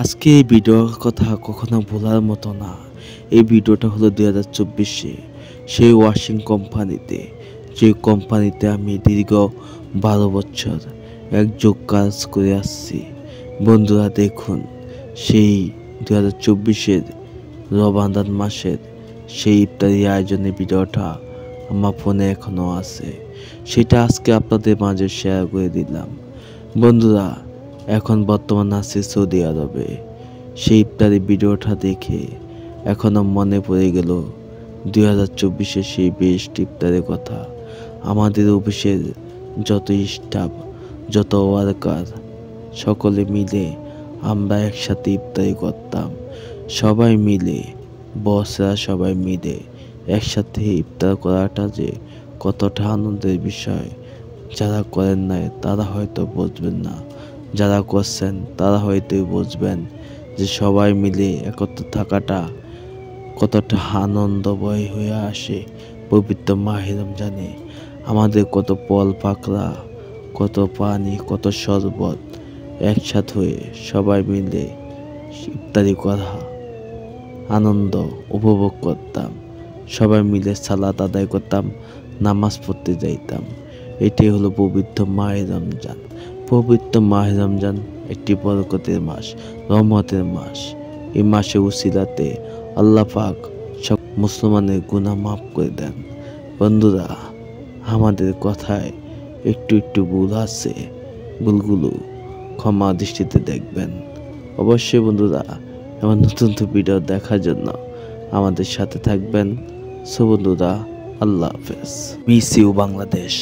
আজকে এই ভিডিওর কথা কখনো ভোলার মতো না। এই ভিডিওটা হলো 2024-এ সেই ওয়াশিং কোম্পানিতে, যে কোম্পানিতে আমি দীর্ঘ 12 বছর একযোগ কাজ করে আসছি। বন্ধুরা দেখুন, সেই 2024-এর রমাদান মাসের সেই ইফতারি আয়োজনের ভিডিওটা আমার ফোনে এখনো আছে। সেটা আজকে আপনাদের মাঝে শেয়ার করে দিলাম। বন্ধুরা, এখন বর্তমান আছি সৌদি আরবে। সেই ইফতারি ভিডিওটা দেখে এখনো মনে পড়ে গেল 2024-এর সেই বেস্ট ইফতারের কথা। আমাদের অফিসের যত স্টাফ, যত ওয়ার্কার, সকলে মিলে আমরা একসাথে ইফতারি করতাম। সবাই মিলে, বসরা সবাই মিলে একসাথে ইফতার করাটা যে কতটা আনন্দের বিষয়, যারা করেন নাই তারা হয়তো বুঝবেন না, যারা করছেন তারা হয়তো বুঝবেন যে সবাই মিলে একত্র থাকাটা কতটা আনন্দময় হয়ে আসে। পবিত্র মাহে রমজানে আমাদের কত ফল পাকড়া, কত পানি, কত শরবত একসাথে হয়ে সবাই মিলে ইফতারি করা আনন্দ উপভোগ করতাম। সবাই মিলে সালাত আদায় করতাম, নামাজ পড়তে যাইতাম। এটাই হলো পবিত্র মাহে রমজান। পবিত্র মাহে রমজান একটি বরকতের মাস, রহমতের মাস। এই মাসে উসিলাতে আল্লাহ পাক সব মুসলমানের গুনাহ মাফ করে দেন। বন্ধুরা, আমাদের কথায় একটু একটু ভুল আছে, ভুলগুলো ক্ষমা দৃষ্টিতে দেখবেন। অবশ্যই বন্ধুরা, এমন নতুন ভিডিও দেখার জন্য আমাদের সাথে থাকবেন। সো বন্ধুরা, আল্লাহ হাফেজ। Miss you Bangladesh.